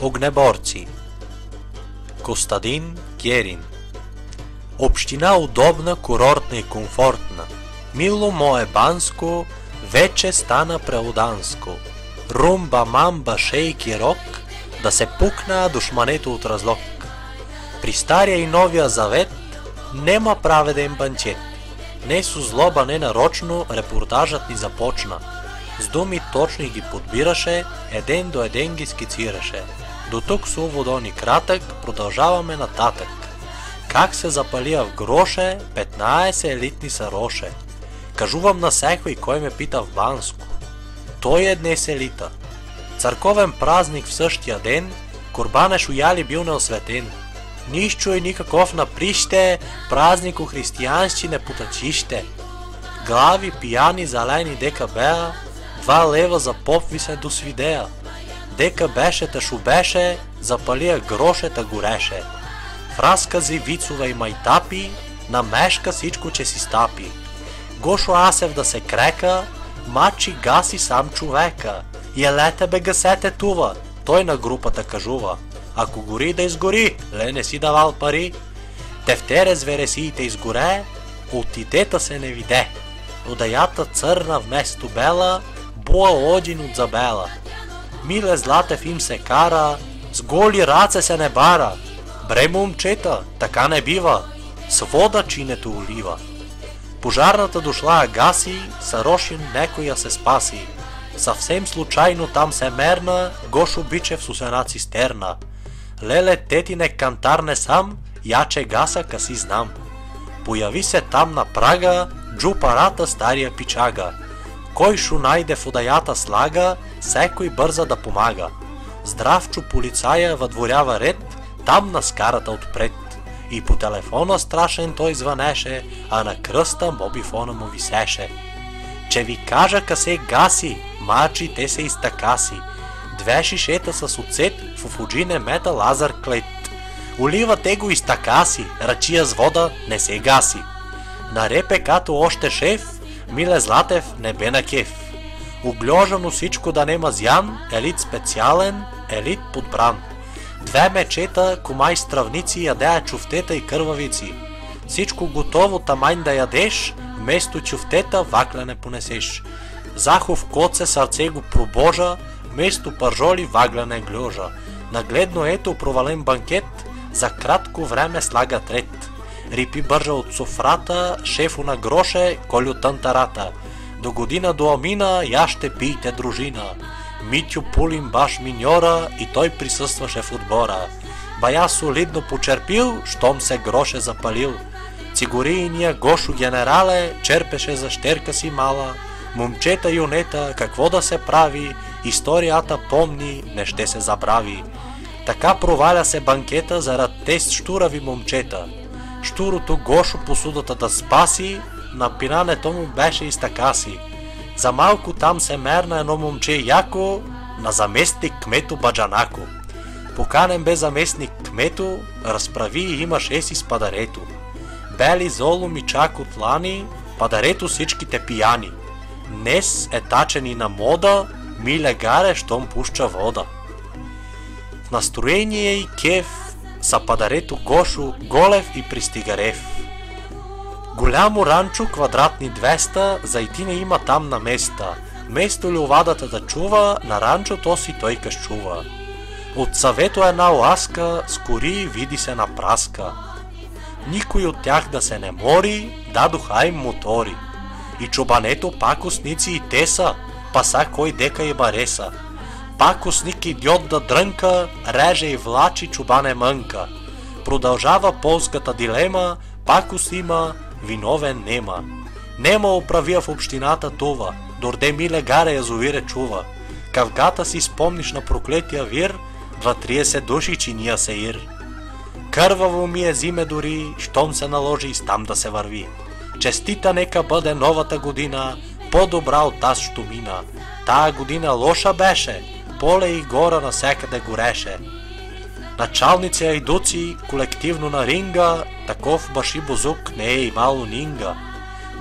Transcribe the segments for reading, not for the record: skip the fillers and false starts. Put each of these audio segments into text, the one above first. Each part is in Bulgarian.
Огнеборци. Костадин Герин. Община удобна, курортна и комфортна. Мило мое Банско вече стана преуданско. Румба, мамба, шейк и рок да се пукна душмането от разлог. При Стария и Новия Завет нема праведен банчет. Не со злоба, не нарочно репортажът ни започна. С думи точно ги подбираше, един до един ги скицираше. До тук с уводон и кратък, продължаваме нататък. Как се запалия в гроше, 15 елитни са роше. Кажувам на секой, кой ме пита в Банско. Той е днес елита. Църковен празник в същия ден, Курбанеш уяли бил неосветен. Нищо и никаков наприще, празник у християнщине потъчище. Глави пияни залени дека беа, 2 лева за поп ви се досвидея. Дека беше та шубеше, запалия грошета гореше. В разкази, вицове и майтапи, на мешка всичко че си стапи. Гошо Асев да се крека, мачи гаси сам човека. И елете бе гасете тува, той на групата кажува. Ако гори да изгори, ле не си давал пари. Тефтере звересиите изгоре, отидета се не виде. Одаята църна вместо бела, буа один от забела. Миле Златев им се кара, с голи раце се не бара. Бре момчета, така не бива, с вода чинето олива. Пожарната дошла а гаси, Сарошин некоя се спаси. Съвсем случайно там се мерна, Гошо Бичев с една цистерна. Леле тетине кантар не сам, яче гаса каси знам. Появи се там на прага, джупарата стария пичага. Кой шу найде в одаята слага, секой бърза да помага. Здравчо полицая въдворява ред, там на скарата отпред. И по телефона страшен той звънеше, а на кръста мобифона му висеше. Че ви кажа късе гаси, мачи те се изтакаси. 2 шишета с оцет, в офуджине мета Лазар Клет. Олива те го изтакаси, рачия с вода не се гаси. На РПК-то още шеф, Миле Златев не бе на кеф. Оглежано всичко да нема зян, елит специален, елит подбран. 2 мечета, комай стравници, ядея чуфтета и кървавици. Всичко готово тамайн да ядеш, вместо чуфтета ваклене понесеш. Захов коце сърце го пробожа, вместо пържоли вагляне глюжа. Нагледно ето провален банкет, за кратко време слага трет. Рипи бържа от софрата, шефу на гроше, колю тантарата. До година до амина, я ще пийте дружина. Митю Пулин баш миньора и той присъстваше в отбора. Бая солидно почерпил, щом се гроше запалил. Цигорийния Гошо генерале черпеше за щерка си мала. Момчета юнета, какво да се прави, историята помни, не ще се забрави. Така проваля се банкета зарад тест штурави момчета. Штурото Гошо посудата да спаси, на пинането му беше изтакаси. За малко там се мерна едно момче яко, на заместник кмето Баджанако. Поканен бе заместник кмето, разправи и имаше си с падарето. Бели золом и чак от лани, падарето всичките пияни. Днес е тачени на мода, миле гаре, щом пуща вода. В настроение и кеф са падарето Гошо, Голев и Пристигарев. Голямо ранчо, квадратни 200, зайтине има там на места. Место ли овадата да чува, на ранчото си той къщува. От съвето една ласка, скори види се на праска. Никой от тях да се не мори, дадоха им мотори. И чубането пакосници и те са, паса кой дека и бареса. Пакосник идиот да дрънка, реже и влачи, чубане мънка. Продължава полската дилема, пакос има, виновен нема. Нема оправия в общината това, дорде миле гаре язовире чува. Кавгата си спомниш на проклетия вир, 2-30 души чиния се ир. Кърваво ми е зиме дори, щом се наложи и там да се върви. Честита нека бъде новата година, по-добра от таз що мина. Тая година лоша беше, поле и гора насякъде гореше. Началници айдуци, колективно на ринга, таков баши бузук не е имало нинга.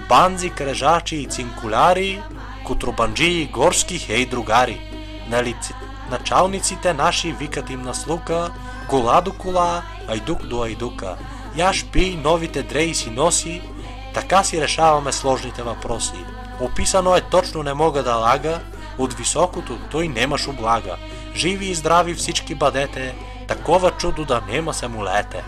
Банзи, крежачи и цинкуляри, котробанджии горски хей другари. Началниците наши викат им на слука, кола до кола, айдук до айдука. Яш пий, новите дрей си носи, така си решаваме сложните въпроси. Описано е точно, не мога да лага, от високото той немаш облага. Живи и здрави всички бъдете, такова чудо да нема се молете.